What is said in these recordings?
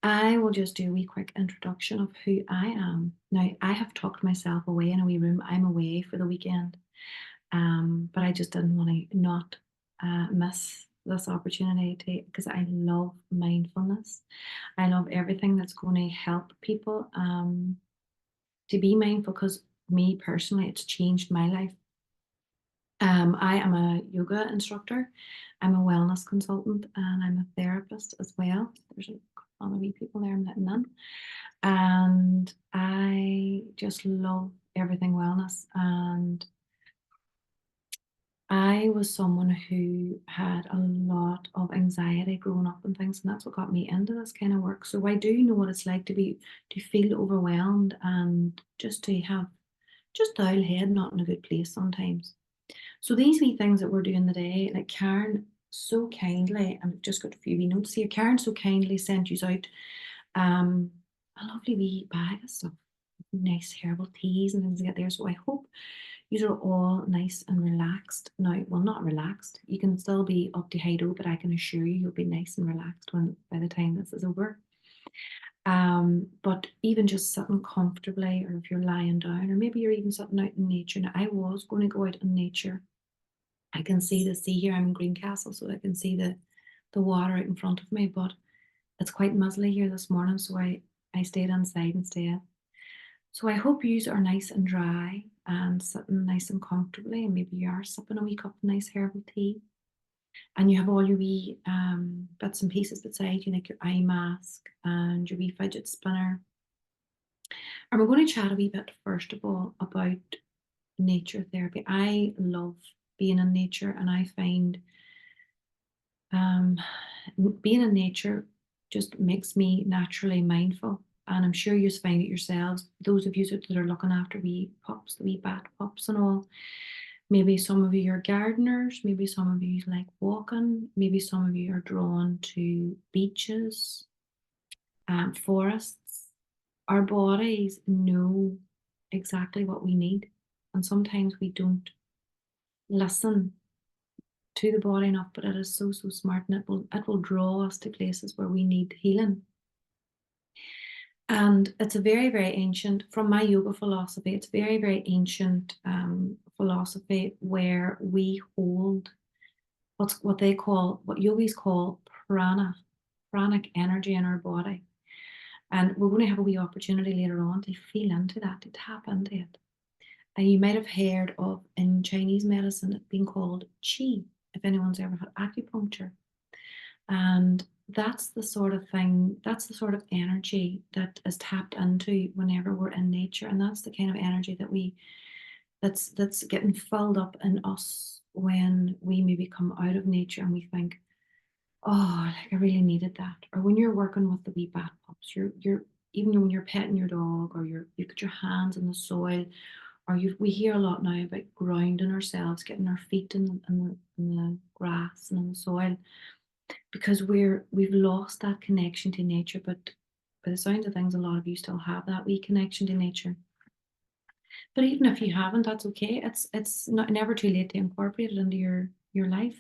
I will just do a wee quick introduction of who I am. Now, I have tucked myself away in a wee room. I'm away for the weekend, but I just didn't want to not miss this opportunity to, because I love mindfulness. I love everything that's going to help people to be mindful. Because me personally, it's changed my life. I am a yoga instructor. I'm a wellness consultant, and I'm a therapist as well. There's a couple of wee people there I'm letting in. And I just love everything wellness. And I was someone who had a lot of anxiety growing up and things, and that's what got me into this kind of work. So I do know what it's like to feel overwhelmed and just to have just dull head, not in a good place sometimes. So these wee things that we're doing today, like Karen so kindly, and I've just got a few wee notes here. Karen so kindly sent you out um, a lovely wee bag of stuff, nice herbal teas and things like that there. So I hope you are all nice and relaxed. Now, well, not relaxed. You can still be up to high but I can assure you you'll be nice and relaxed when by the time this is over. But even just sitting comfortably, or if you're lying down, or maybe you're even sitting out in nature. Now, I was going to go out in nature. I can see the sea here. I'm in Greencastle, so I can see the water out in front of me, but it's quite muzzly here this morning, so I stayed inside instead. So I hope yous are nice and dry and sitting nice and comfortably, and maybe you are sipping a wee cup of nice herbal tea, and you have all your wee bits and pieces beside you, like your eye mask and your wee fidget spinner. And we're going to chat a wee bit first of all about nature therapy. I love being in nature, and I find um, being in nature just makes me naturally mindful. And I'm sure you find it yourselves, those of you that are looking after wee pups, the wee bat pups and all. Maybe some of you are gardeners, maybe some of you like walking, maybe some of you are drawn to beaches, forests. Our bodies know exactly what we need, and sometimes we don't listen to the body enough, but it is so smart, and it will draw us to places where we need healing. And it's a very ancient, from my yoga philosophy, it's very ancient philosophy where we hold what yogis call pranic energy in our body. And we're going to have a wee opportunity later on to feel into that, to tap into it. And you might have heard of, in Chinese medicine, it being called qi, if anyone's ever had acupuncture. And that's the sort of thing, that's the sort of energy that is tapped into whenever we're in nature. And that's the kind of energy that's getting filled up in us when we maybe come out of nature and we think, oh, like I really needed that. Or when you're working with the wee bat pups, you're even when you're petting your dog, or you put your hands in the soil, or we hear a lot now about grounding ourselves, getting our feet in the grass and in the soil, because we've lost that connection to nature. But by the sounds of things, a lot of you still have that wee connection to nature. But even if you haven't, that's okay. It's not never too late to incorporate it into your life.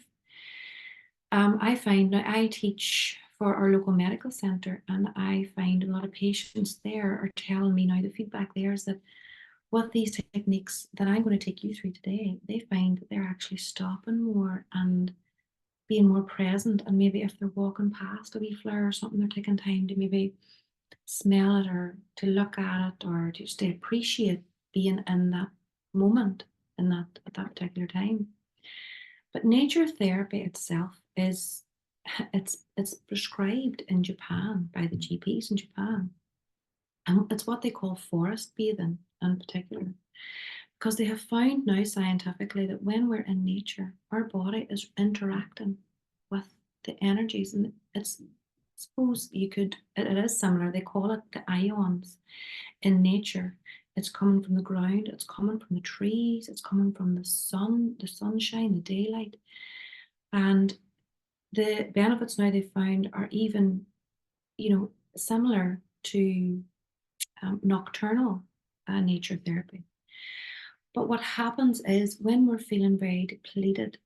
I find now I teach for our local medical centre, and I find a lot of patients there are telling me now, the feedback there is that what these techniques that I'm going to take you through today, they find that they're actually stopping more and being more present. And maybe if they're walking past a wee flower or something, they're taking time to maybe smell it, or to look at it, or to just to appreciate being in that moment, in that at that particular time. But nature therapy itself is it's prescribed in Japan by the GPs in Japan. And it's what they call forest bathing in particular. Because they have found now scientifically that when we're in nature, our body is interacting with the energies. And it's, I suppose it is similar. They call it the ions in nature. It's coming from the ground, it's coming from the trees, it's coming from the sun, the sunshine, the daylight. And the benefits now they've found are even, similar to nocturnal nature therapy. But what happens is when we're feeling very depleted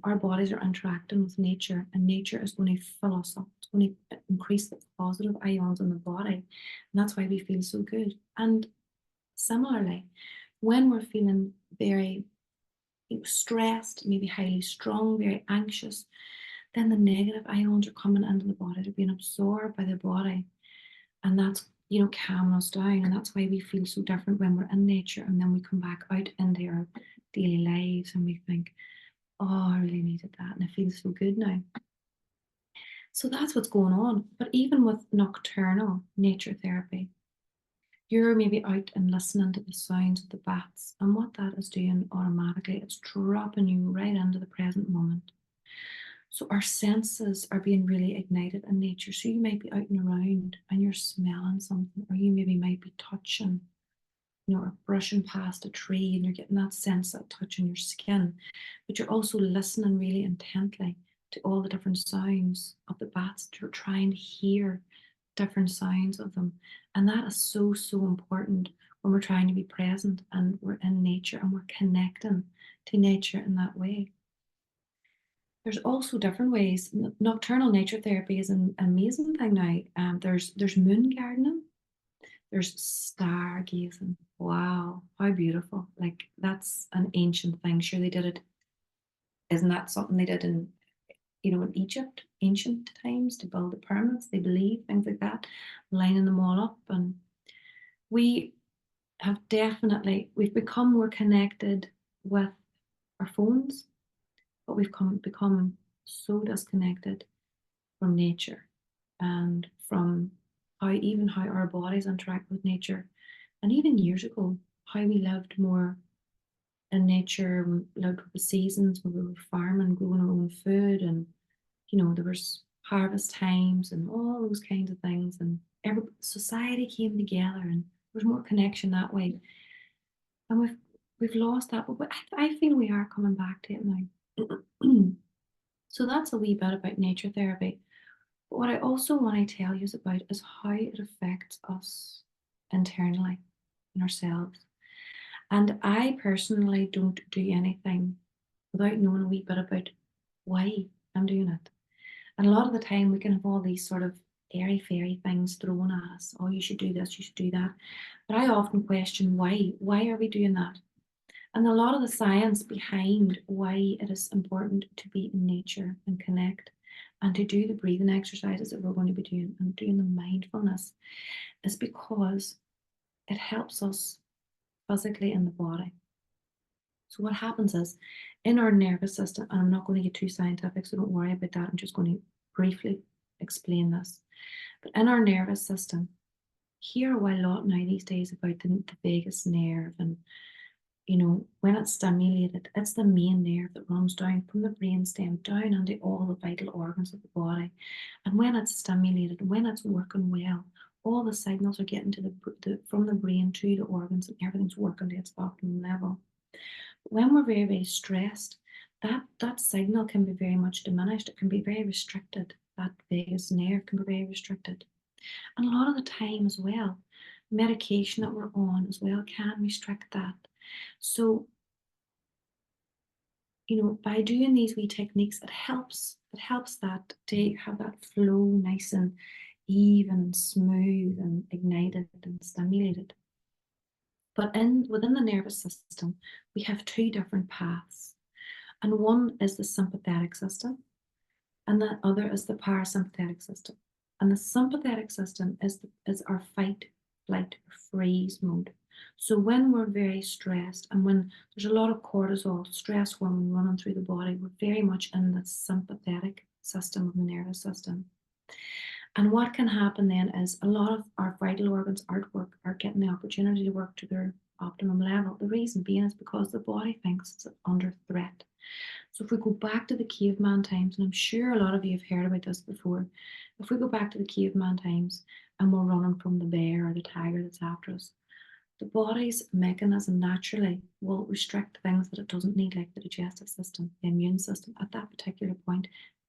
our bodies are interacting with nature, and nature is going to fill us up. It's going to increase the positive ions in the body, and that's why we feel so good. And similarly, when we're feeling very stressed, maybe highly strung, very anxious, then the negative ions are coming into the body. They're being absorbed by the body, and that's calming us down. And that's why we feel so different when we're in nature, and then we come back out into our daily lives and we think, oh, I really needed that, and it feels so good now. So that's what's going on. But even with nocturnal nature therapy, you're maybe out and listening to the sounds of the bats, and what that is doing automatically, it's dropping you right into the present moment. So our senses are being really ignited in nature. So you might be out and around and you're smelling something, or you maybe might be touching, or brushing past a tree, and you're getting that sense, that touch on your skin. But you're also listening really intently to all the different sounds of the bats. You're trying to hear different sounds of them. And that is so, so important when we're trying to be present and we're in nature and we're connecting to nature in that way. There's also different ways. Nocturnal nature therapy is an amazing thing now. There's moon gardening, there's stargazing. Wow, how beautiful! Like that's an ancient thing. Sure, they did it. Isn't that something they did in Egypt, ancient times, to build the pyramids? They believe things like that, lining them all up, and we we've become more connected with our phones, but we've become so disconnected from nature and from how our bodies interact with nature. And even years ago, how we lived more in nature, lived with the seasons, when we were farming, growing our own food, and there was harvest times and all those kinds of things, and every society came together, and there was more connection that way. And we've lost that, but I feel we are coming back to it now. So that's a wee bit about nature therapy. But what I also want to tell you about is how it affects us internally in ourselves. And I personally don't do anything without knowing a wee bit about why I'm doing it. And a lot of the time we can have all these sort of airy fairy things thrown at us. Oh, you should do this, you should do that. But I often question why. Why are we doing that? And a lot of the science behind why it is important to be in nature and connect and to do the breathing exercises that we're going to be doing and doing the mindfulness is because it helps us physically in the body. So what happens is in our nervous system, and I'm not going to get too scientific, so don't worry about that. I'm just going to briefly explain this. But in our nervous system, hear a lot now these days about the vagus nerve, and when it's stimulated, it's the main nerve that runs down from the brainstem down into all the vital organs of the body. And when it's stimulated, when it's working well, all the signals are getting to from the brain to the organs, and everything's working to its optimum level. When we're very, very stressed, that signal can be very much diminished. It can be very restricted. That vagus nerve can be very restricted. And a lot of the time as well, medication that we're on as well can restrict that. So, by doing these wee techniques, it helps that to have that flow nice and even and smooth and ignited and stimulated. But within the nervous system, we have two different paths. And one is the sympathetic system, and the other is the parasympathetic system. And the sympathetic system is our fight, flight, or freeze mode. So when we're very stressed and when there's a lot of cortisol, stress hormone running through the body, we're very much in the sympathetic system of the nervous system. And what can happen then is a lot of our vital organs are getting the opportunity to work to their optimum level. The reason being is because the body thinks it's under threat. So if we go back to the caveman times, and I'm sure a lot of you have heard about this before, if we go back to the caveman times and we're running from the bear or the tiger that's after us, the body's mechanism naturally will restrict things that it doesn't need, like the digestive system, the immune system. At that particular point,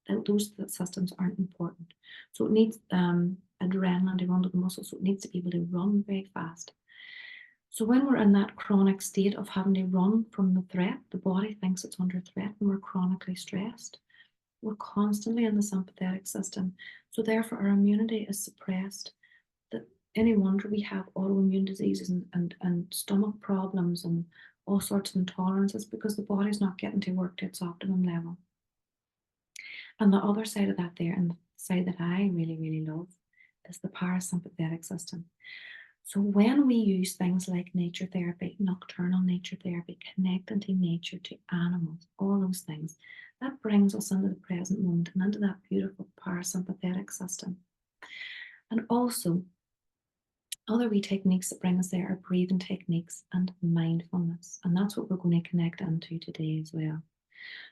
those systems aren't important. So it needs adrenaline to run to the muscles, so it needs to be able to run very fast. So when we're in that chronic state of having to run from the threat, the body thinks it's under threat when we're chronically stressed. We're constantly in the sympathetic system. So therefore our immunity is suppressed. That any wonder we have autoimmune diseases and stomach problems and all sorts of intolerances because the body's not getting to work to its optimum level. And the other side of that there, and the side that I really, really love, is the parasympathetic system. So when we use things like nature therapy, nocturnal nature therapy, connecting to nature, to animals, all those things, that brings us into the present moment and into that beautiful parasympathetic system. And also, other wee techniques that bring us there are breathing techniques and mindfulness. And that's what we're going to connect into today as well.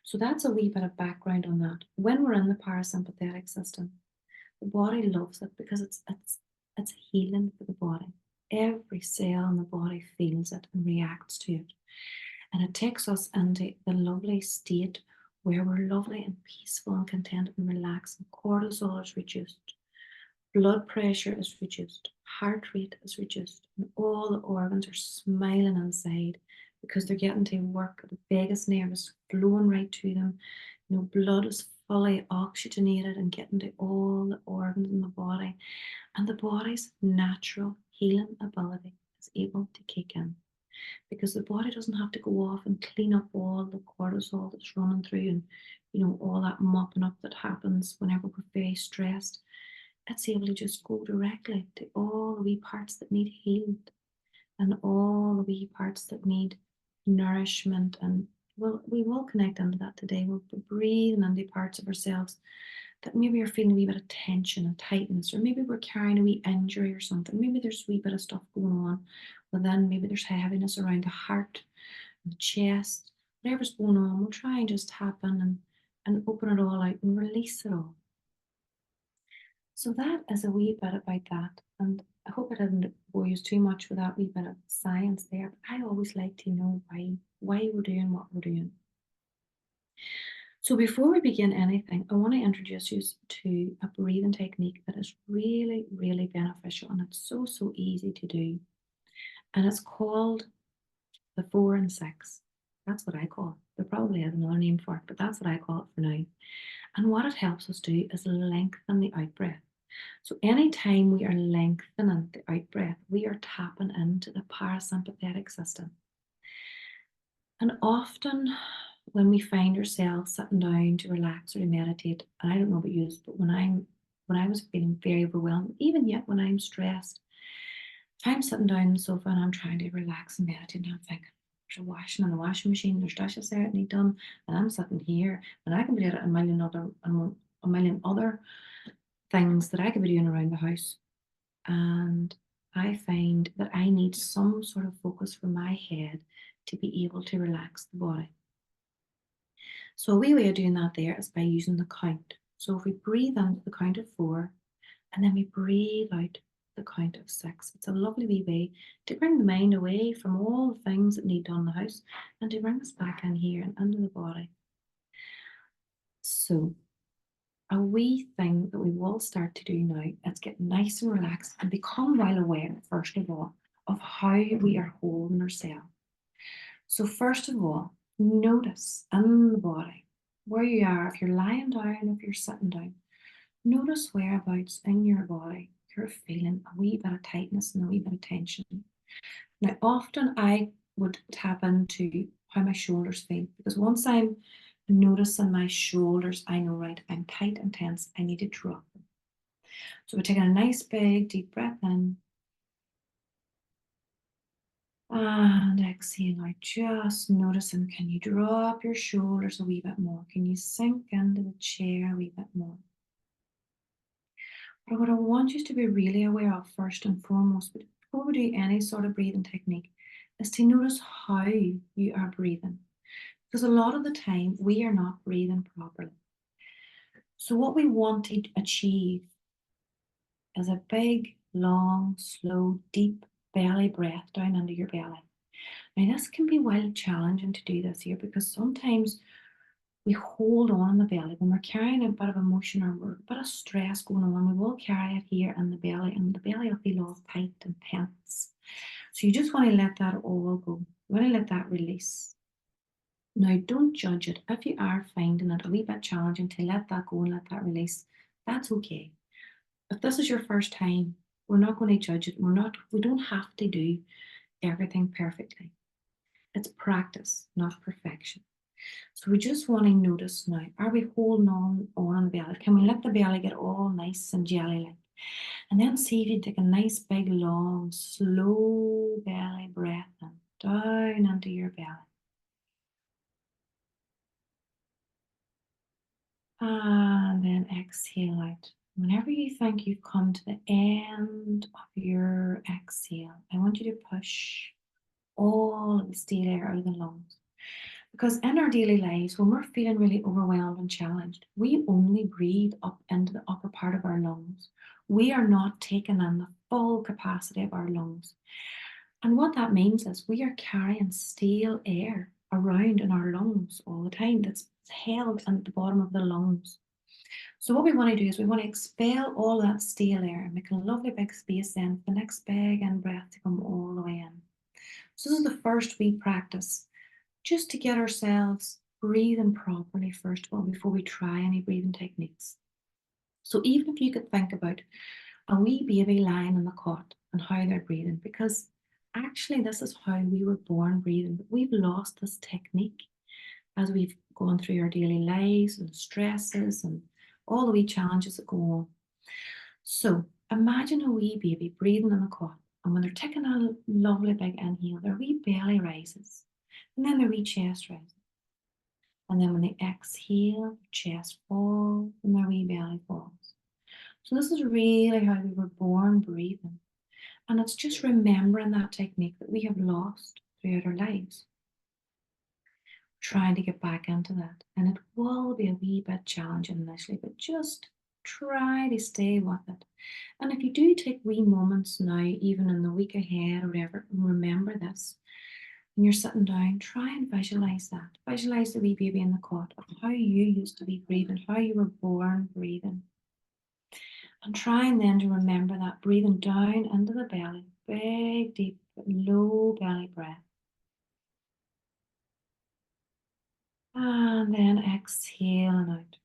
So that's a wee bit of background on that. When we're in the parasympathetic system, the body loves it because it's healing for the body. Every cell in the body feels it and reacts to it. And it takes us into the lovely state where we're lovely and peaceful and content and relaxed. And cortisol is reduced, blood pressure is reduced, heart rate is reduced, and all the organs are smiling inside because they're getting to work. The vagus nerve is flowing right to them. Blood is fully oxygenated and getting to all the organs in the body. And the body's natural healing ability is able to kick in because the body doesn't have to go off and clean up all the cortisol that's running through and all that mopping up that happens whenever we're very stressed. It's able to just go directly to all the wee parts that need healed and all the wee parts that need nourishment. And we will connect into that today. We'll be breathing into parts of ourselves that maybe are feeling a wee bit of tension and tightness, or maybe we're carrying a wee injury or something. Maybe there's a wee bit of stuff going on. But then maybe there's heaviness around the heart and the chest. Whatever's going on, we'll try and just tap in and open it all out and release it all. So that is a wee bit about that. And I hope I didn't bore you too much with that wee bit of science there. But I always like to know why we're doing what we're doing. So before we begin anything, I want to introduce you to a breathing technique that is really, really beneficial, and it's so, so easy to do. And it's called the 4 and 6. That's what I call it. There probably has another name for it, but that's what I call it for now. And what it helps us do is lengthen the out breath. So anytime we are lengthening the out breath, we are tapping into the parasympathetic system. And often when we find ourselves sitting down to relax or to meditate, and I don't know about you, but when I was feeling very overwhelmed, even yet when I'm stressed, if I'm sitting down on the sofa and I'm trying to relax and meditate, and I'm thinking, there's a washing in the washing machine, there's dishes there that need done, and I'm sitting here, and I can be doing a million other things that I could be doing around the house. And I find that I need some sort of focus from my head to be able to relax the body. So a wee way of doing that there is by using the count. So if we breathe in the count of 4, and then we breathe out the count of 6. It's a lovely wee way to bring the mind away from all the things that need done in the house and to bring us back in here and into the body. So a wee thing that we will start to do now is get nice and relaxed and become well aware, first of all, of how we are holding ourselves. So first of all, notice in the body where you are. If you're lying down, if you're sitting down, notice whereabouts in your body you're feeling a wee bit of tightness and a wee bit of tension. Now, often I would tap into how my shoulders feel, because once I'm noticing my shoulders, I know, right, I'm tight and tense, I need to drop them. So we're taking a nice big deep breath in and exhale out, just noticing, can you drop your shoulders a wee bit more? Can you sink into the chair a wee bit more? But what I want you to be really aware of first and foremost, before we do any sort of breathing technique, is to notice how you are breathing. Because a lot of the time we are not breathing properly. So what we want to achieve is a big, long, slow, deep belly breath down into your belly. Now this can be well challenging to do this here, because sometimes we hold on in the belly when we're carrying a bit of emotion or a bit of stress going on. We will carry it here in the belly, and the belly will feel all tight and tense. So you just want to let that all go. You want to let that release. Now, don't judge it. If you are finding it a wee bit challenging to let that go and let that release, that's okay. If this is your first time, we're not going to judge it. We don't have to do everything perfectly. It's practice, not perfection. So we just want to notice now, are we holding on the belly? Can we let the belly get all nice and jelly-like? And then see if you take a nice big long slow belly breath in, down into your belly. And then exhale out. Whenever you think you've come to the end of your exhale, I want you to push all of the stale air out of the lungs. Because in our daily lives, when we're feeling really overwhelmed and challenged, we only breathe up into the upper part of our lungs. We are not taking in the full capacity of our lungs. And what that means is we are carrying stale air around in our lungs all the time that's held at the bottom of the lungs. So what we want to do is we want to expel all that stale air and make a lovely big space then for the next big in breath to come all the way in. So this is the first wee practice, just to get ourselves breathing properly first of all before we try any breathing techniques. So even if you could think about a wee baby lying in the cot and how they're breathing, because actually this is how we were born breathing, but we've lost this technique as we've gone through our daily lives and stresses and all the wee challenges that go on. So imagine a wee baby breathing in the cot, and when they're taking a lovely big inhale, their wee belly rises, and then their wee chest rises. And then when they exhale, their chest falls and their wee belly falls. So this is really how we were born breathing. And it's just remembering that technique that we have lost throughout our lives. Trying to get back into that. And it will be a wee bit challenging initially, but just try to stay with it. And if you do take wee moments now, even in the week ahead or whatever, and remember this, when you're sitting down, try and visualize that. Visualize the wee baby in the cot of how you used to be breathing, how you were born breathing. And trying then to remember that breathing down into the belly, big, deep, low belly breath. And then exhaling out.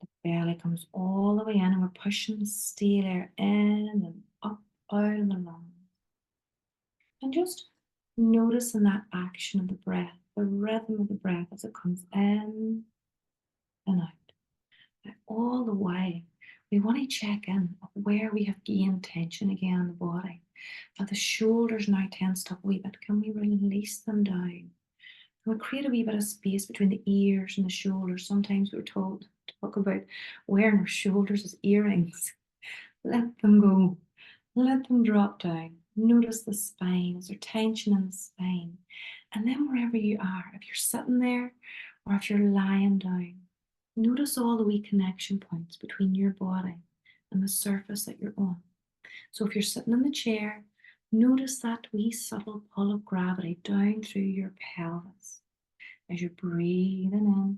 The belly comes all the way in and we're pushing the stale air in and up out of the lungs. And just noticing that action of the breath, the rhythm of the breath as it comes in and out. And all the way, we want to check in of where we have gained tension again in the body. If the shoulders now tensed up a wee bit, can we release them down? Can we create a wee bit of space between the ears and the shoulders? Sometimes we're told to talk about wearing our shoulders as earrings. Let them go. Let them drop down. Notice the spine. Is there tension in the spine? And then wherever you are, if you're sitting there or if you're lying down, notice all the wee connection points between your body and the surface that you're on. So if you're sitting in the chair, notice that wee subtle pull of gravity down through your pelvis as you're breathing in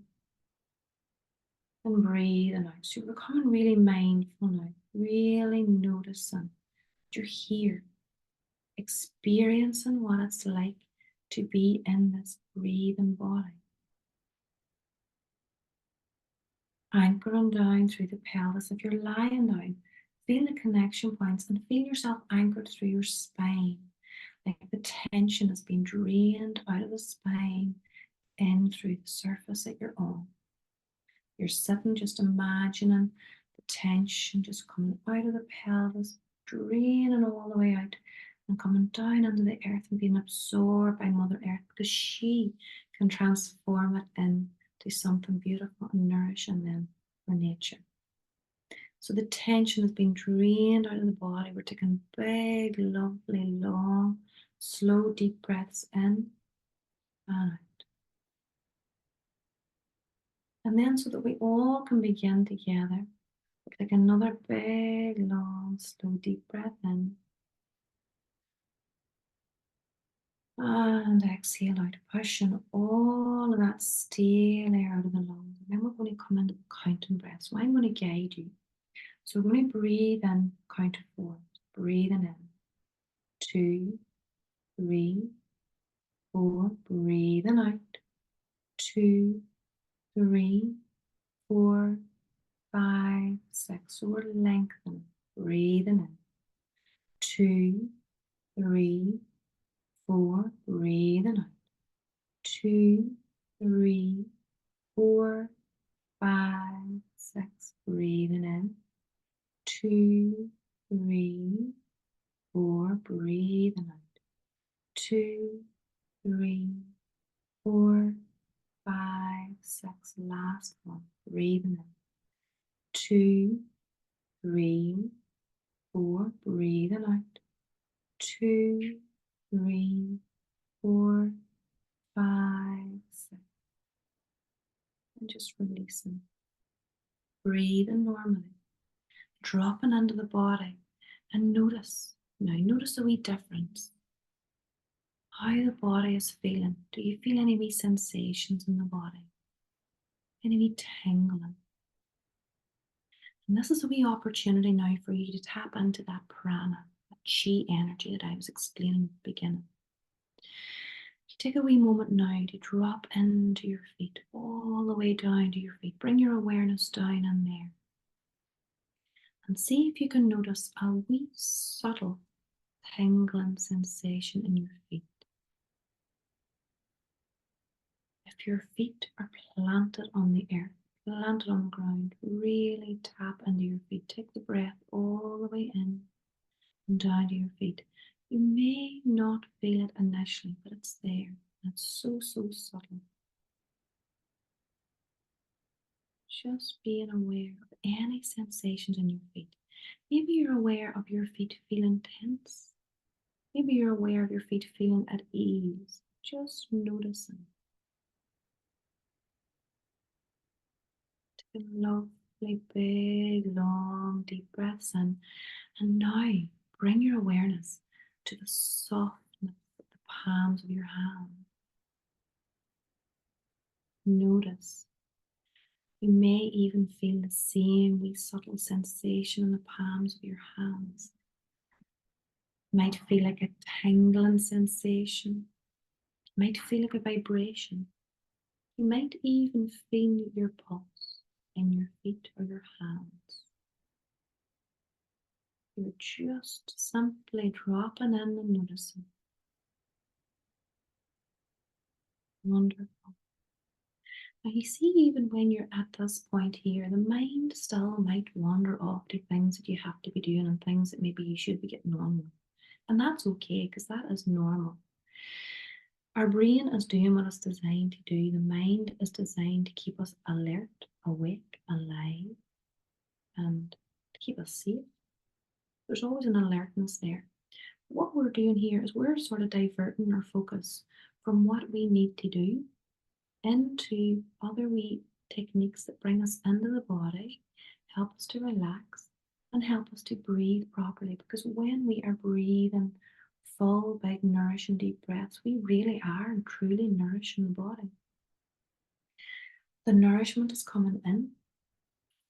and breathing out. So you're becoming really mindful now, really noticing that you're here, experiencing what it's like to be in this breathing body. Anchoring down through the pelvis. If you're lying down, feel the connection points and feel yourself anchored through your spine, like the tension is being drained out of the spine in through the surface that you're on. You're sitting just imagining the tension just coming out of the pelvis, draining all the way out and coming down into the earth and being absorbed by Mother Earth, because she can transform it into something beautiful and nourishing then for nature. So the tension is being drained out of the body. We're taking big, lovely, long, slow, deep breaths in and out. And then so that we all can begin together, take another big, long, slow, deep breath in. And exhale out, pushing all of that stale air out of the lungs. And then we're going to come into counting breath. So I'm going to guide you. So we're going to breathe in, count to 4. Breathing in. 2, breathing out. 2, 3, 4, 5, 6. So we're lengthening, breathing in. 2, 3, 4, breathing out. 2, 3, 4, 5, 6, breathing in. 2, 3, 4, breathing out. 2, 3, 4, 5, 6. Last one, breathing in. 2, 3, 4, breathing out. 2, 3, 4, 5, 6. And just releasing. Breathing normally. Dropping into the body. And notice. Now notice a wee difference. How the body is feeling. Do you feel any wee sensations in the body? Any wee tingling? And this is a wee opportunity now for you to tap into that prana, that chi energy that I was explaining at the beginning. You take a wee moment now to drop into your feet, all the way down to your feet. Bring your awareness down in there. And see if you can notice a wee subtle tingling sensation in your feet. If your feet are planted on the earth, planted on the ground, really tap into your feet. Take the breath all the way in and down to your feet. You may not feel it initially, but it's there. It's so, so subtle. Just being aware of any sensations in your feet. Maybe you're aware of your feet feeling tense. Maybe you're aware of your feet feeling at ease. Just noticing. Take a lovely, big, long, deep breaths in. And now bring your awareness to the softness of the palms of your hands. Notice. You may even feel the same wee subtle sensation in the palms of your hands. Might feel like a tingling sensation. Might feel like a vibration. You might even feel your pulse in your feet or your hands. You're just simply dropping in and noticing. Wonderful. Now you see, even when you're at this point here, the mind still might wander off to things that you have to be doing and things that maybe you should be getting on with. And that's okay, because that is normal. Our brain is doing what it's designed to do. The mind is designed to keep us alert, awake, alive, and to keep us safe. There's always an alertness there. What we're doing here is we're sort of diverting our focus from what we need to do into other wee techniques that bring us into the body, help us to relax, and help us to breathe properly. Because when we are breathing full, big, nourishing, deep breaths, we really are and truly nourishing the body. The nourishment is coming in,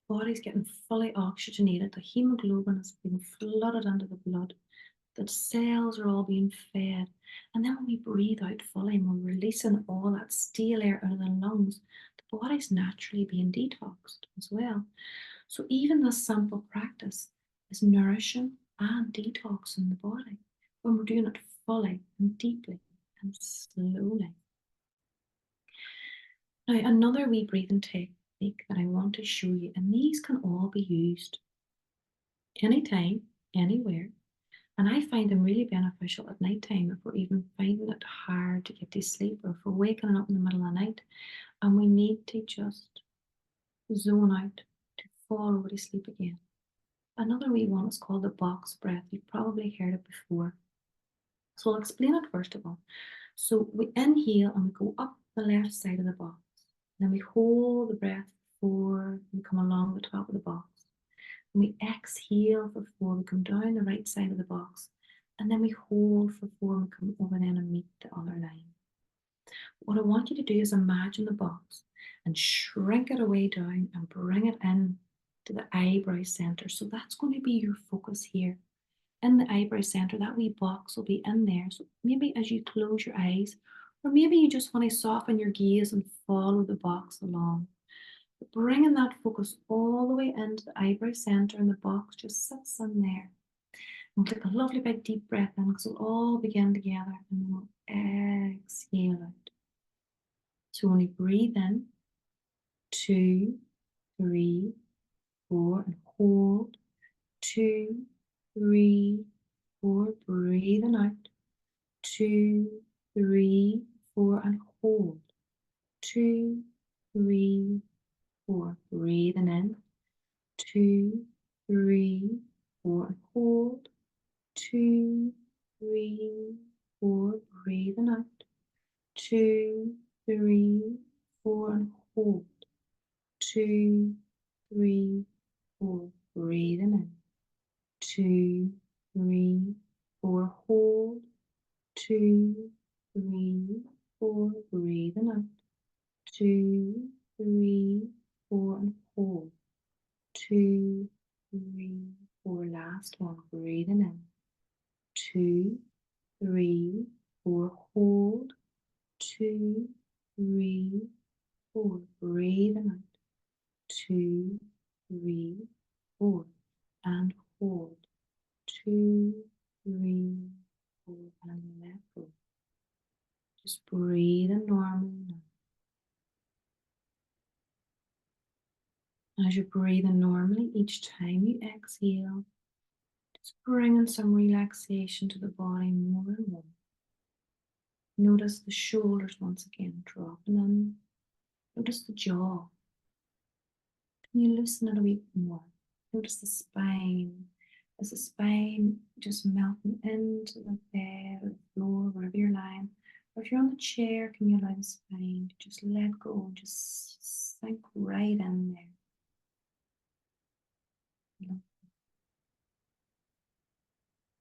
body's getting fully oxygenated, the hemoglobin is being flooded into the blood, the cells are all being fed. And then when we breathe out fully and we're releasing all that stale air out of the lungs, the body's naturally being detoxed as well. So even this simple practice is nourishing and detoxing the body when we're doing it fully and deeply and slowly. Now, another wee breathing technique that I want to show you, and these can all be used anytime, anywhere. And I find them really beneficial at night time if we're even finding it hard to get to sleep, or if we're waking up in the middle of the night and we need to just zone out to fall over to sleep again. Another wee one is called the box breath. You've probably heard it before. So I'll explain it first of all. So we inhale and we go up the left side of the box. Then we hold the breath before we come along the top of the box. And we exhale for 4, we come down the right side of the box, and then we hold for 4 and we come over then and meet the other line. What I want you to do is imagine the box and shrink it away down and bring it in to the eyebrow center. So that's going to be your focus here. In the eyebrow center, that wee box will be in there. So maybe as you close your eyes, Or maybe you just want to soften your gaze and follow the box along. But bringing that focus all the way into the eyebrow center, and the box just sits in there. And take a lovely big deep breath in, because we'll all begin together, and then we'll exhale out. So only breathe in, 2, 3, 4, and hold. 2, 3, 4, breathing out. 2, 3, 4, and hold. 2, 3, 4, breathing in. 2, 3, 4, and hold. 2, 3, 4, breathing out. 2, 3, 4, and hold. 2, 3, 4, breathing in. 2, 3, 4, hold. 2, 3, 4, breathing out. 2, 3, 4, and hold. 2, 3, 4, last one, breathing in. 2, 3, 4, hold. 2, 3, 4, breathing out. 2, 3, 4, and hold. 2, 3, 4, and let go. Just breathing normally now. As you're breathing normally, each time you exhale, just bringing some relaxation to the body more and more. Notice the shoulders once again dropping in. Notice the jaw. Can you loosen it a wee bit more? Notice the spine. Is the spine just melting into the bed or the floor, wherever you're lying? Or if you're on the chair, can you allow the spine to just let go and just sink right in there?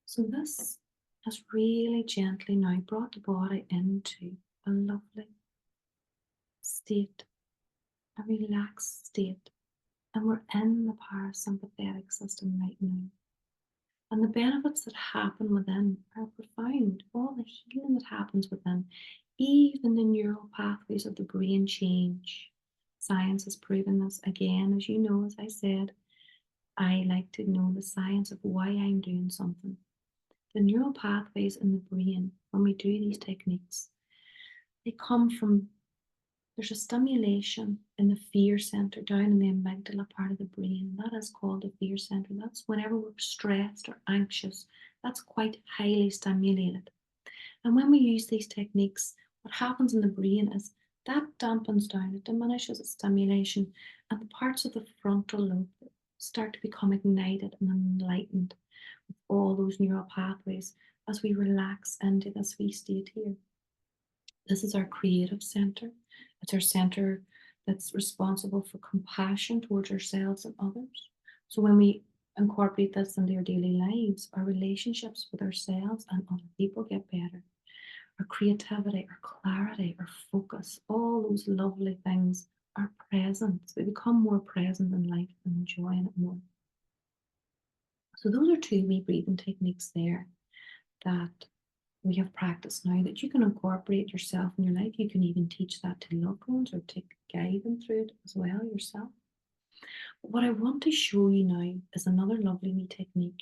So this has really gently now brought the body into a lovely state, a relaxed state. And we're in the parasympathetic system right now. And the benefits that happen within are profound. All the healing that happens within, even the neural pathways of the brain change. Science has proven this again. As you know, as I said, I like to know the science of why I'm doing something. The neural pathways in the brain, when we do these techniques, they come from, there's a stimulation in the fear center down in the amygdala part of the brain. That is called the fear center. That's whenever we're stressed or anxious, that's quite highly stimulated. And when we use these techniques, what happens in the brain is that dampens down, it diminishes its stimulation, and the parts of the frontal lobe start to become ignited and enlightened with all those neural pathways as we relax into this wee state here. This is our creative center. It's our center that's responsible for compassion towards ourselves and others. So when we incorporate this into our daily lives, our relationships with ourselves and other people get better. Our creativity, our clarity, our focus, all those lovely things are present. We become more present in life and enjoying it more. So those are two wee breathing techniques there that we have practiced now that you can incorporate yourself in your life. You can even teach that to loved ones or guide them through it as well yourself. But what I want to show you now is another lovely wee technique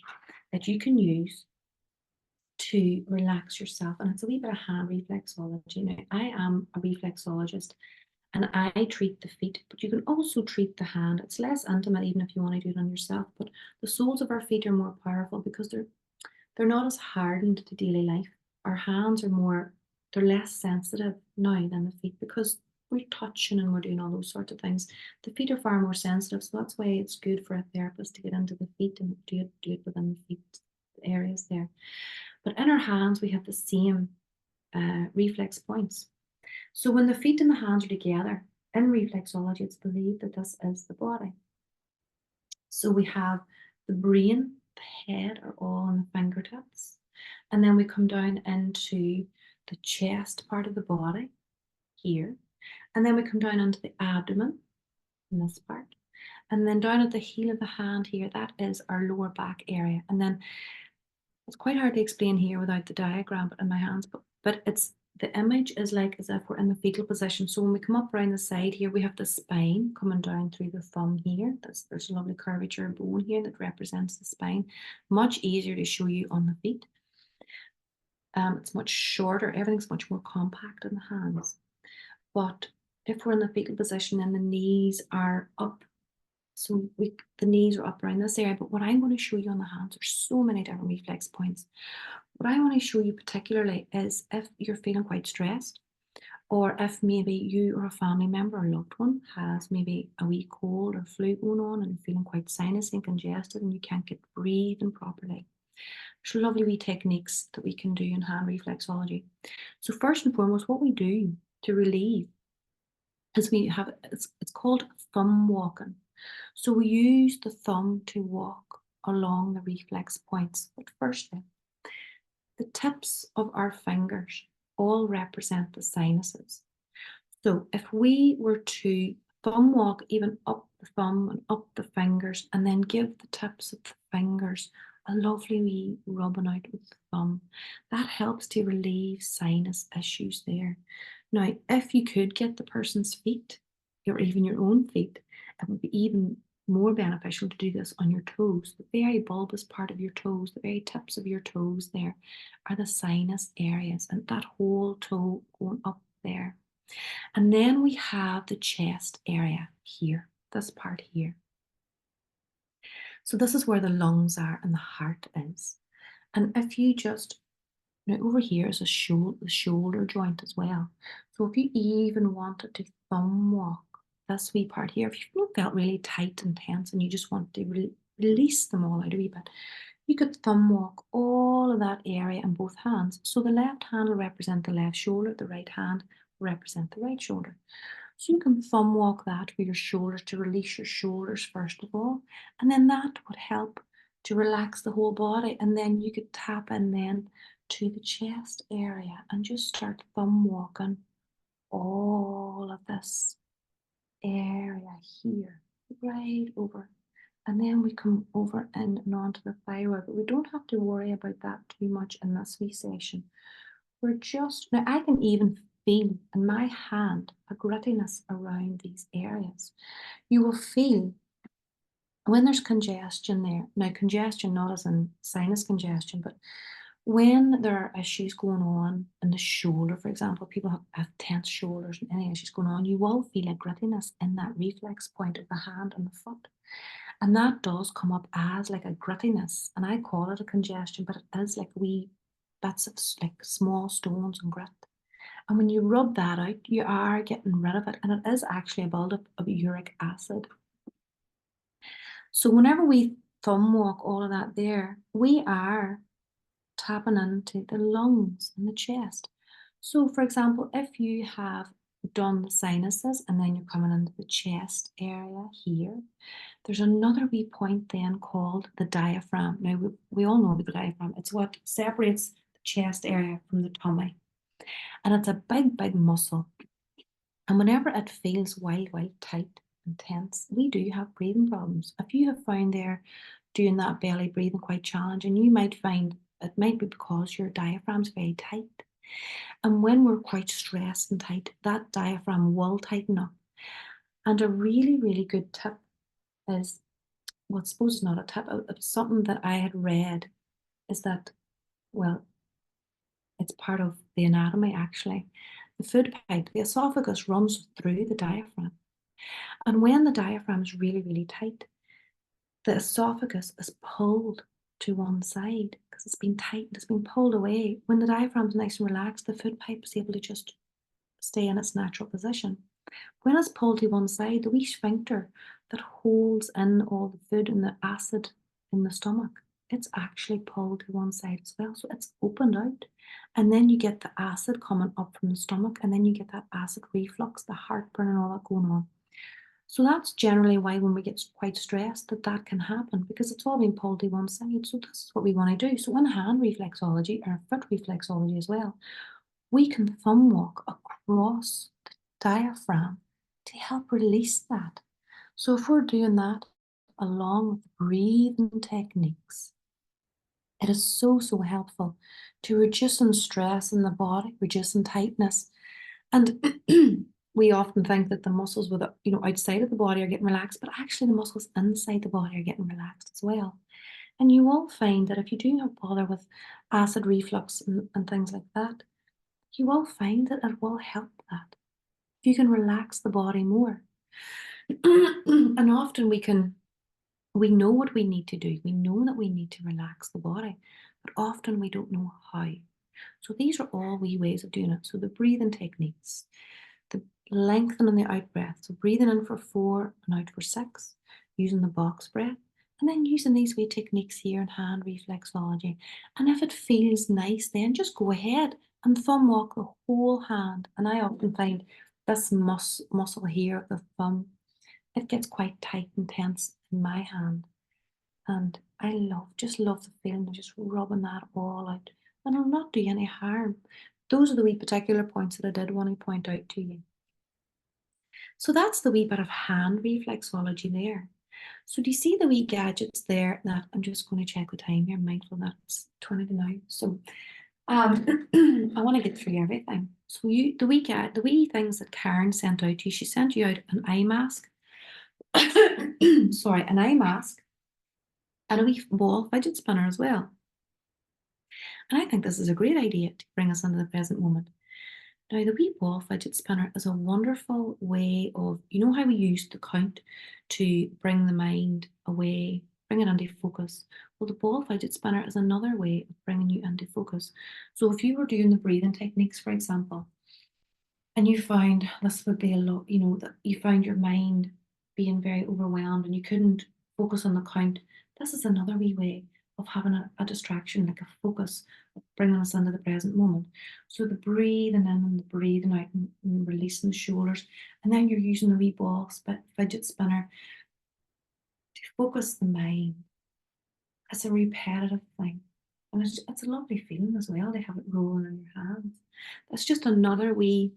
that you can use to relax yourself. And it's a wee bit of hand reflexology. Now, I am a reflexologist and I treat the feet, but you can also treat the hand. It's less intimate even if you want to do it on yourself, but the soles of our feet are more powerful because they're not as hardened to daily life. Our hands are more, they're less sensitive now than the feet because we're touching and we're doing all those sorts of things. The feet are far more sensitive, so that's why it's good for a therapist to get into the feet and do it within the feet areas there. But in our hands, we have the same reflex points. So when the feet and the hands are together, in reflexology, it's believed that this is the body. So we have the brain, the head are all on the fingertips. And then we come down into the chest part of the body here. And then we come down into the abdomen in this part. And then down at the heel of the hand here, that is our lower back area. And then it's quite hard to explain here without the diagram in my hands, but it's the image is like as if we're in the fetal position. So when we come up around the side here, we have the spine coming down through the thumb here. There's a lovely curvature bone here that represents the spine. Much easier to show you on the feet. It's much shorter. Everything's much more compact in the hands. But if we're in the fetal position and the knees are up, so the knees are up around this area. But what I'm going to show you on the hands, there's so many different reflex points. What I want to show you particularly is if you're feeling quite stressed, or if maybe you or a family member or loved one has maybe a wee cold or flu going on and feeling quite sinus and congested and you can't get breathing properly. There's lovely wee techniques that we can do in hand reflexology. So first and foremost, what we do to relieve is it's called thumb walking. So we use the thumb to walk along the reflex points. But firstly, the tips of our fingers all represent the sinuses. So if we were to thumb walk even up the thumb and up the fingers and then give the tips of the fingers a lovely wee rubbing out with the thumb, that helps to relieve sinus issues there. Now, if you could get the person's feet or even your own feet, it would be even more beneficial to do this on your toes. The very bulbous part of your toes, the very tips of your toes there are the sinus areas, and that whole toe going up there. And then we have the chest area here, this part here. So this is where the lungs are and the heart is. And if you just, now over here is the shoulder joint as well. So if you even wanted to thumb walk this wee part here, if you felt really tight and tense and you just want to release them all out a wee bit, you could thumb walk all of that area in both hands. So the left hand will represent the left shoulder, the right hand will represent the right shoulder. So you can thumb walk that for your shoulders to release your shoulders first of all, and then that would help to relax the whole body. And then you could tap in then to the chest area and just start thumb walking all of this area here, right over. And then we come over and onto the thyroid, but we don't have to worry about that too much in this wee session. We're just, now I can even feel in my hand a grittiness around these areas. You will feel when there's congestion there, now congestion not as in sinus congestion, but when there are issues going on in the shoulder, for example, people have tense shoulders and any issues going on, you will feel a grittiness in that reflex point of the hand and the foot. And that does come up as like a grittiness, and I call it a congestion, but it is like wee bits of like small stones and grit. And when you rub that out, you are getting rid of it, and it is actually a buildup of uric acid. So whenever we thumb walk all of that there, we are tapping into the lungs and the chest. So for example, if you have done the sinuses and then you're coming into the chest area here, there's another wee point then called the diaphragm. Now we all know about the diaphragm. It's what separates the chest area from the tummy. And it's a big, big muscle. And whenever it feels wild tight and tense, we do have breathing problems. If you have found there doing that belly breathing quite challenging, you might find it might be because your diaphragm's very tight. And when we're quite stressed and tight, that diaphragm will tighten up. And a really, really good tip is, well, I suppose it's not a tip, it's something that I had read is that, well, it's part of the anatomy actually. The food pipe, the esophagus runs through the diaphragm. And when the diaphragm is really, really tight, the esophagus is pulled to one side because it's been tightened, it's been pulled away. When the diaphragm's nice and relaxed, the food pipe is able to just stay in its natural position. When it's pulled to one side, the wee sphincter that holds in all the food and the acid in the stomach, it's actually pulled to one side as well. So it's opened out. And then you get the acid coming up from the stomach, and then you get that acid reflux, the heartburn and all that going on. So that's generally why when we get quite stressed that can happen, because it's all being pulled to one side. So this is what we want to do. So in hand reflexology or foot reflexology as well, we can thumb walk across the diaphragm to help release that. So if we're doing that along with breathing techniques, It is so, so helpful to reducing stress in the body, reducing tightness. And we often think that the muscles with outside of the body are getting relaxed, but actually the muscles inside the body are getting relaxed as well. And you will find that if you do not bother with acid reflux and things like that, you will find that it will help that. If you can relax the body more. And often we know what we need to do. We know that we need to relax the body, but often we don't know how. So these are all wee ways of doing it. So the breathing techniques, the lengthening the out breath. So breathing in for 4 and out for 6, using the box breath, and then using these wee techniques here in hand reflexology. And if it feels nice, then just go ahead and thumb walk the whole hand. And I often find this muscle here of the thumb, it gets quite tight and tense in my hand. And I just love the feeling of just rubbing that all out. And it'll not do any harm. Those are the wee particular points that I did want to point out to you. So that's the wee bit of hand reflexology there. So do you see the wee gadgets there that I'm just going to check the time here, mindful that it's 20 to 9. So I want to get through everything. So the wee things that Karen sent out to you, she sent you out an eye mask. Sorry, an eye mask and a wee ball fidget spinner as well. And I think this is a great idea to bring us into the present moment. Now, the wee ball fidget spinner is a wonderful way of, how we use the count to bring the mind away, bring it into focus. Well, the ball fidget spinner is another way of bringing you into focus. So if you were doing the breathing techniques, for example, and you found this would be a lot, that you found your mind being very overwhelmed and you couldn't focus on the count, this is another wee way of having a distraction, like a focus, of bringing us into the present moment. So the breathing in and the breathing out and releasing the shoulders, and then you're using the wee ball fidget spinner to focus the mind. It's a repetitive thing. And it's a lovely feeling as well to have it rolling in your hands. That's just another wee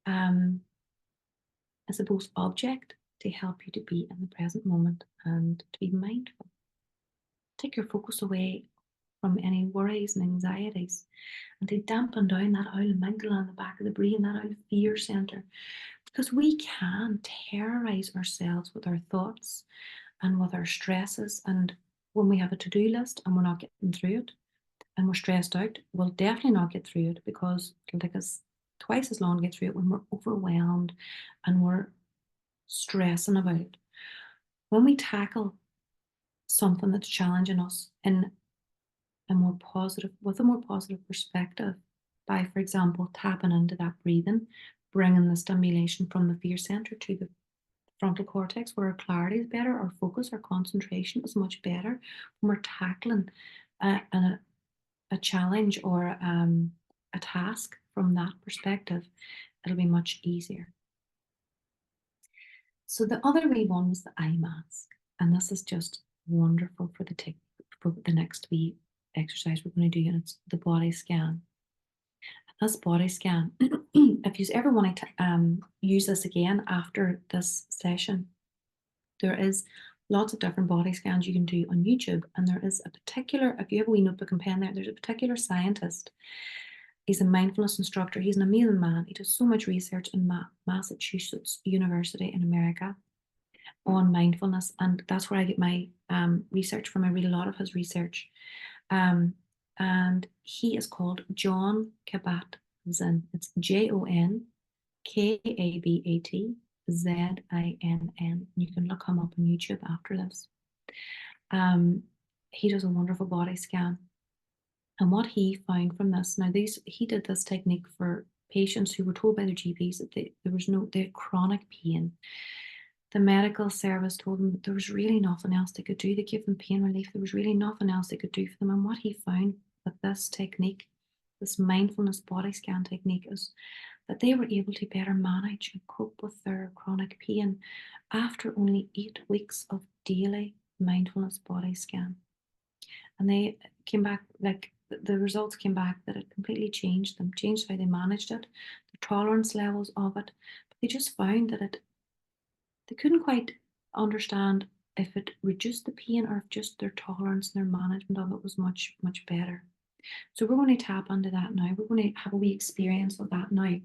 I suppose, object to help you to be in the present moment and to be mindful. Take your focus away from any worries and anxieties and to dampen down that old amygdala in the back of the brain, that old fear center. Because we can terrorize ourselves with our thoughts and with our stresses. And when we have a to-do list and we're not getting through it and we're stressed out, we'll definitely not get through it because it'll take us twice as long to get through it when we're overwhelmed and we're stressing about it. When we tackle something that's challenging us in with a more positive perspective, by, for example, tapping into that breathing, bringing the stimulation from the fear center to the frontal cortex, where our clarity is better, our focus, our concentration is much better. When we're tackling a challenge or a task from that perspective, it'll be much easier. So the other wee one was the eye mask, and this is just wonderful for the next wee exercise we're going to do, and it's the body scan. This body scan, if you ever want to use this again after this session, there is lots of different body scans you can do on YouTube, and there is a particular, if you have a wee notebook and pen there's a particular scientist. He's a mindfulness instructor. He's an amazing man. He does so much research in Massachusetts University in America on mindfulness, and that's where I get my research from. I read a lot of his research, and he is called Jon Kabat-Zinn. It's Jon Kabat-Zinn. You can look him up on YouTube after this. He does a wonderful body scan, and what he found from this, now he did this technique for patients who were told by their GPs that they had chronic pain. The medical service told them that there was really nothing else they could do to give them pain relief. There was really nothing else they could do for them. And what he found with this technique, this mindfulness body scan technique, is that they were able to better manage and cope with their chronic pain after only 8 weeks of daily mindfulness body scan. And they came back, like the results came back that it completely changed them, changed how they managed it, the tolerance levels of it. But they just found that they couldn't quite understand if it reduced the pain or if just their tolerance and their management of it was much, much better. So we're going to tap into that now. We're going to have a wee experience of that now.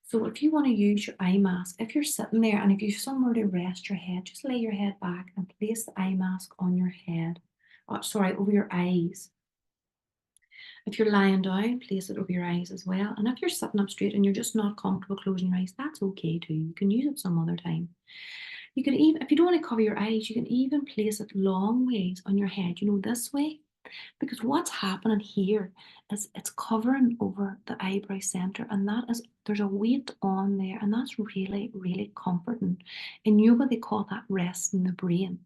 So if you want to use your eye mask, if you're sitting there and if you've somewhere to rest your head, just lay your head back and place the eye mask on your head. Over your eyes. If you're lying down, place it over your eyes as well. And if you're sitting up straight and you're just not comfortable closing your eyes, that's okay too. You can use it some other time. You can even, if you don't want to cover your eyes, you can even place it long ways on your head, this way. Because what's happening here is it's covering over the eyebrow center, and there's a weight on there, and that's really, really comforting. In yoga, they call that rest in the brain.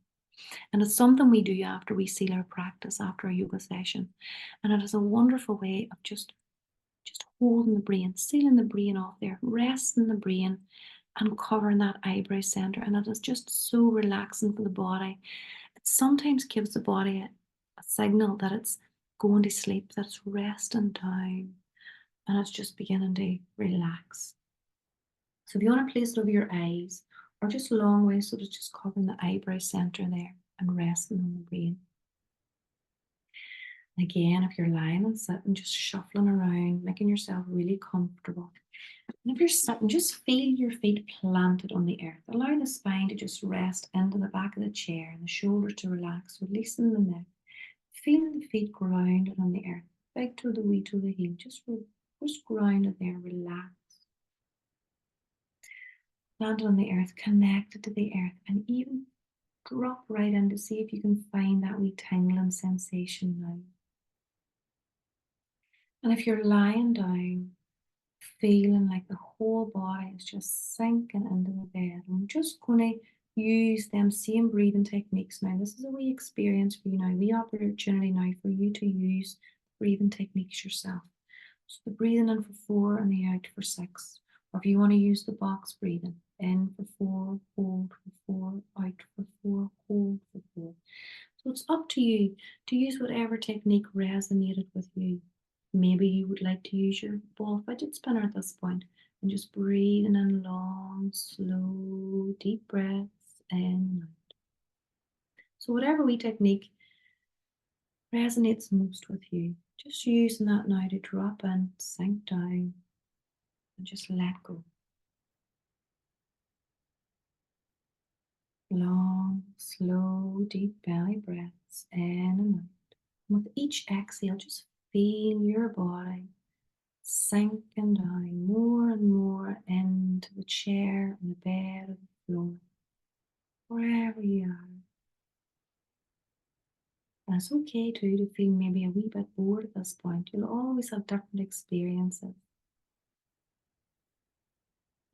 And it's something we do after we seal our practice, after a yoga session. And it is a wonderful way of just holding the brain, sealing the brain off there, resting the brain and covering that eyebrow center. And it is just so relaxing for the body. It sometimes gives the body a signal that it's going to sleep, that it's resting down, and it's just beginning to relax. So if you want to place it over your eyes or just long ways, so it's just covering the eyebrow center there and resting on the brain. And again, if you're lying and sitting, just shuffling around, making yourself really comfortable. And if you're sitting, just feel your feet planted on the earth. Allow the spine to just rest into the back of the chair and the shoulders to relax, releasing the neck. Feeling the feet grounded on the earth. Big toe, the wee toe, the heel. Just grounded there, relax. Planted on the earth, connected to the earth, and even drop right in to see if you can find that wee tingling sensation now. And if you're lying down, feeling like the whole body is just sinking into the bed, and we're just going to use them same breathing techniques now. This is a wee experience for you now, wee opportunity now for you to use breathing techniques yourself. So the breathing in for 4 and the out for 6. Or if you want to use the box breathing, in for 4, hold for 4, out for 4, hold for 4. So it's up to you to use whatever technique resonated with you. Maybe you would like to use your ball fidget spinner at this point and just breathing in long, slow, deep breaths in and out. So whatever wee technique resonates most with you, just using that now to drop in, sink down, and just let go. Long, slow, deep belly breaths in and out. With each exhale, just feel your body sinking down more and more into the chair and the bed or the floor, wherever you are. And it's okay too to feel maybe a wee bit bored at this point. You'll always have different experiences.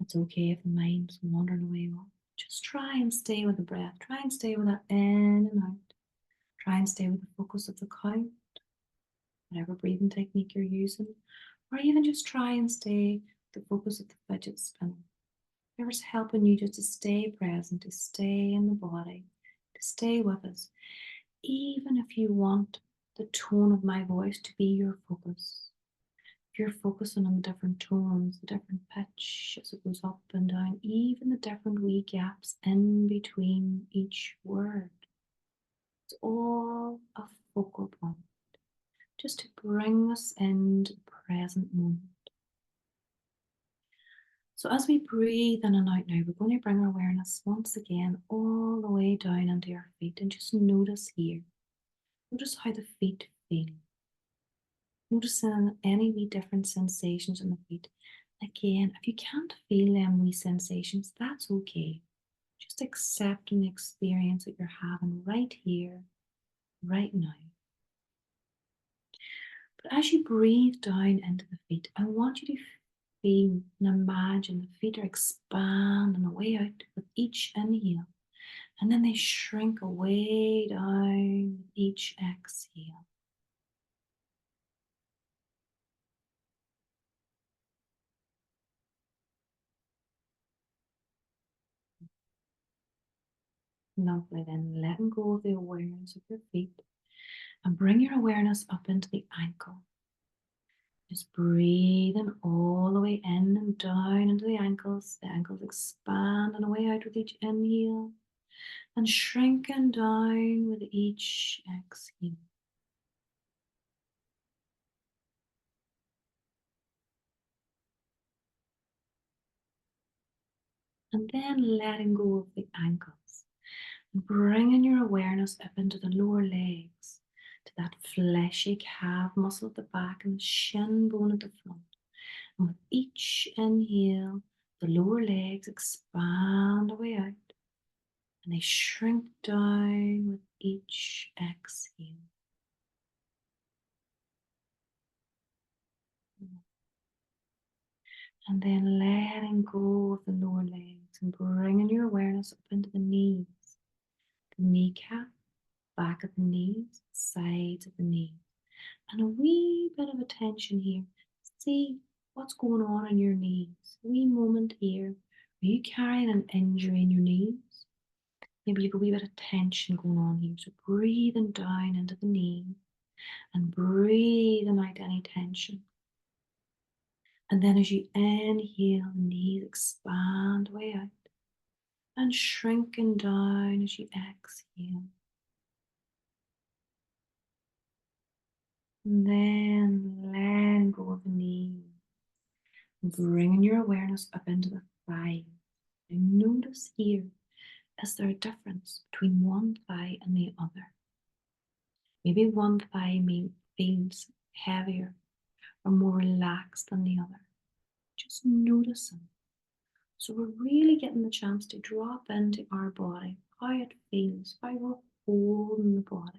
It's okay if the mind's wandering away. Just try and stay with the breath. Try and stay with that in and out. Try and stay with the focus of the count, whatever breathing technique you're using, or even just try and stay with the focus of the fidget spinner. Whatever's helping you just to stay present, to stay in the body, to stay with us. Even if you want the tone of my voice to be your focus. If you're focusing on the different tones, the different pitch as it goes up and down, even the different wee gaps in between each word. It's all a focal point, just to bring us into the present moment. So as we breathe in and out now, we're going to bring our awareness once again all the way down into our feet and just notice here. Notice how the feet feel. Noticing any wee different sensations in the feet. Again, if you can't feel them wee sensations, that's okay. Just accepting the experience that you're having right here, right now. But as you breathe down into the feet, I want you to feel and imagine the feet are expanding away out with each inhale. And then they shrink away down with each exhale. Lovely. Then letting go of the awareness of your feet and bring your awareness up into the ankle. Just breathing all the way in and down into the ankles. The ankles expanding away out with each inhale. and shrinking down with each exhale. And then letting go of the ankles and bringing your awareness up into the lower legs, to that fleshy calf muscle at the back and the shin bone at the front. And with each inhale, the lower legs expand away out and they shrink down with each exhale. And then letting go of the lower legs and bringing your awareness up into the knees, the kneecap, back of the knees, sides of the knees. And a wee bit of attention here. See what's going on in your knees. A wee moment here. Are you carrying an injury in your knees? Maybe you've a wee bit of tension going on here. So breathing down into the knees and breathing out any tension. And then as you inhale, the knees expand way out and shrinking down as you exhale. And then letting go of the knees. Bringing your awareness up into the thighs. And notice here, is there a difference between one thigh and the other? Maybe one thigh feels heavier or more relaxed than the other. Just noticing. So we're really getting the chance to drop into our body, how it feels, how we're holding the body.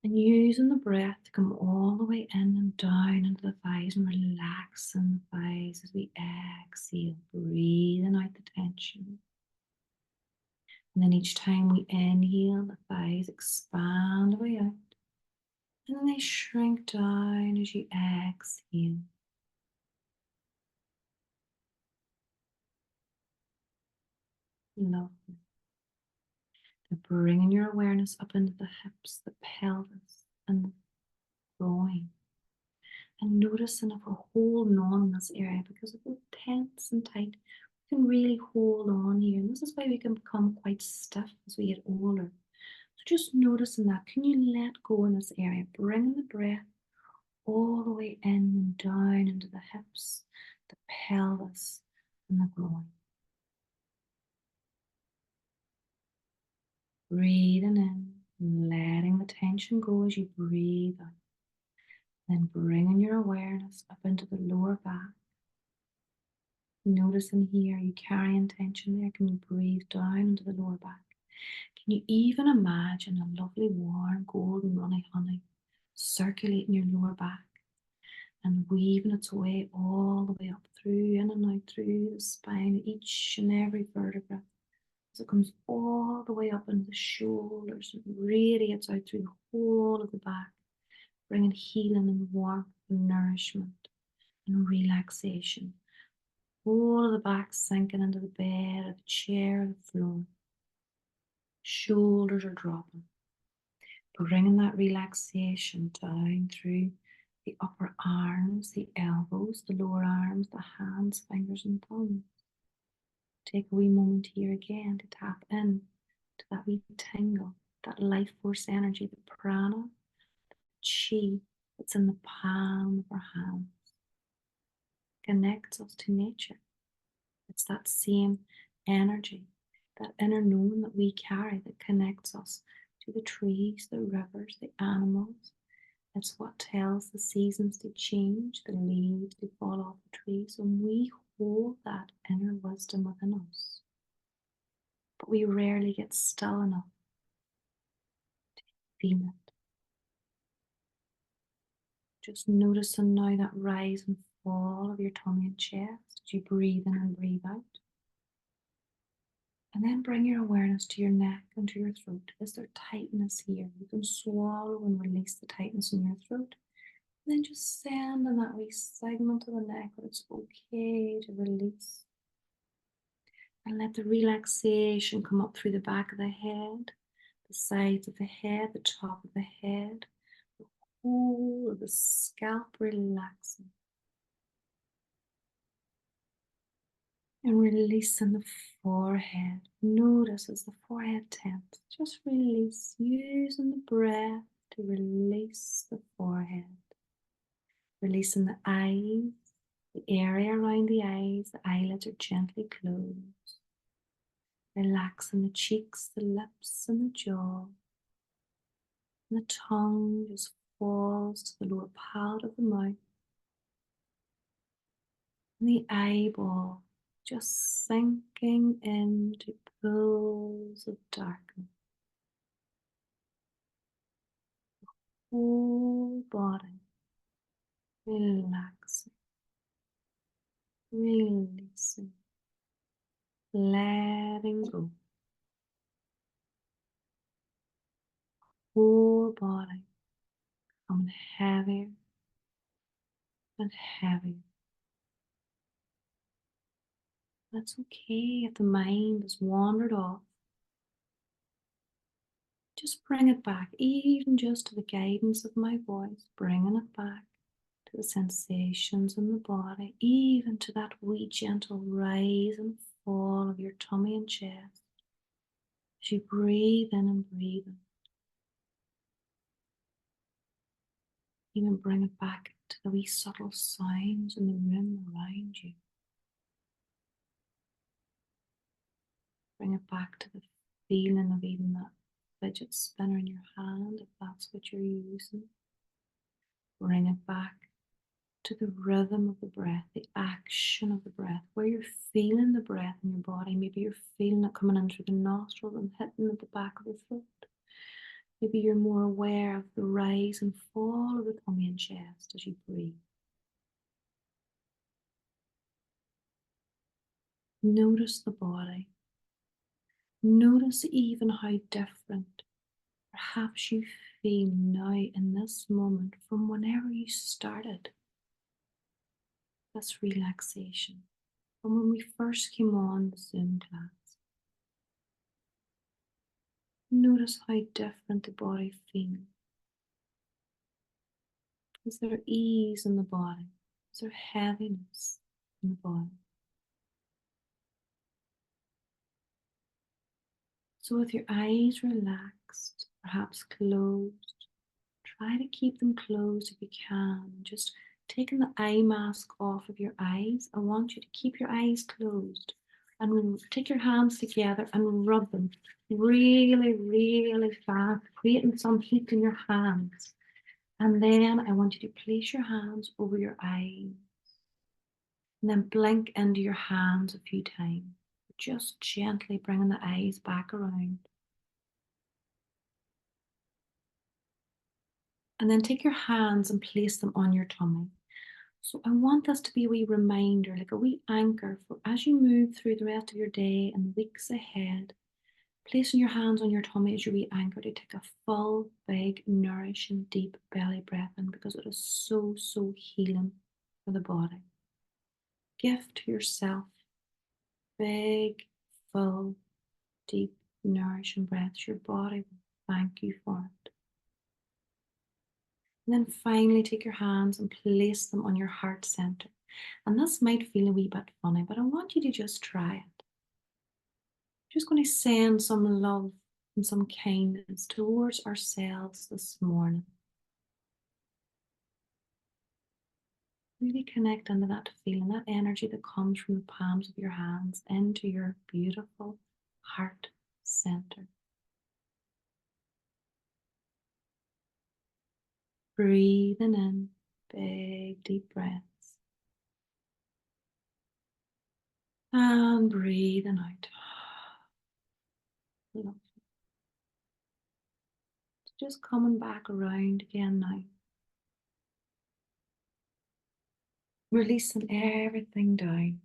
And using the breath to come all the way in and down into the thighs and relaxing the thighs as we exhale, breathing out the tension. And then each time we inhale, the thighs expand away out. And then they shrink down as you exhale. Lovely. And bringing your awareness up into the hips, the pelvis, and the groin. And noticing if we're holding on in this area, because if we're tense and tight, we can really hold on here. And this is why we can become quite stiff as we get older. So just noticing that. Can you let go in this area? Bringing the breath all the way in and down into the hips, the pelvis, and the groin. Breathing in, letting the tension go as you breathe out. Then bringing your awareness up into the lower back. Noticing here, you carrying tension there. Can you breathe down into the lower back? Can you even imagine a lovely warm golden runny honey circulating your lower back and weaving its way all the way up through, in and out through the spine, each and every vertebra, as it comes all the way up into the shoulders and radiates out through the whole of the back, bringing healing and warmth and nourishment and relaxation. All of the back sinking into the bed, or the chair, or the floor. Shoulders are dropping, bringing that relaxation down through the upper arms, the elbows, the lower arms, the hands, fingers, and thumbs. Take a wee moment here again to tap in to that wee tingle, that life force energy, the prana, the chi that's in the palm of our hands. Connects us to nature. It's that same energy, that inner knowing that we carry that connects us to the trees, the rivers, the animals. It's what tells the seasons to change, the leaves to fall off the trees, and we hold that inner wisdom within us. But we rarely get still enough to feel it. Just noticing now that rise and fall of your tummy and chest as you breathe in and breathe out. And then bring your awareness to your neck and to your throat. Is there tightness here? You can swallow and release the tightness in your throat. And then just send in that wee segment of the neck that it's okay to release. And let the relaxation come up through the back of the head, the sides of the head, the top of the head, the whole of the scalp relaxing. And releasing the forehead. Notice as the forehead tenses, just release, using the breath to release the forehead. Releasing the eyes, the area around the eyes, the eyelids are gently closed. Relaxing the cheeks, the lips, and the jaw. And the tongue just falls to the lower part of the mouth. And the eyeball just sinking into pools of darkness. Whole body relaxing, releasing, letting go. Whole body becoming heavier and heavier. That's okay if the mind has wandered off. Just bring it back, even just to the guidance of my voice, bringing it back to the sensations in the body, even to that wee gentle rise and fall of your tummy and chest. As you breathe in and breathe in, even bring it back to the wee subtle sounds in the room around you. Bring it back to the feeling of even that fidget spinner in your hand, if that's what you're using. Bring it back to the rhythm of the breath, the action of the breath, where you're feeling the breath in your body. Maybe you're feeling it coming in through the nostrils and hitting at the back of the throat. Maybe you're more aware of the rise and fall of the tummy and chest as you breathe. Notice the body. Notice even how different perhaps you feel now in this moment from whenever you started this relaxation, from when we first came on the Zoom class. Notice how different the body feels. Is there ease in the body? Is there heaviness in the body? So with your eyes relaxed, perhaps closed, try to keep them closed if you can. Just taking the eye mask off of your eyes, I want you to keep your eyes closed and take your hands together and rub them really, really fast, creating some heat in your hands. And then I want you to place your hands over your eyes and then blink into your hands a few times, just gently bringing the eyes back around. And then take your hands and place them on your tummy. So I want this to be a wee reminder, like a wee anchor for as you move through the rest of your day and the weeks ahead. Placing your hands on your tummy is your wee anchor to take a full, big, nourishing, deep belly breath in, because it is so, so healing for the body. Gift to yourself big, full, deep, nourishing breaths. Your body will thank you for it. And then finally take your hands and place them on your heart center. And this might feel a wee bit funny, but I want you to just try it. I'm just going to send some love and some kindness towards ourselves this morning. Really connect into that feeling, that energy that comes from the palms of your hands into your beautiful heart center. Breathing in, big deep breaths. And breathing out. Lovely. Just coming back around again now. Releasing everything down.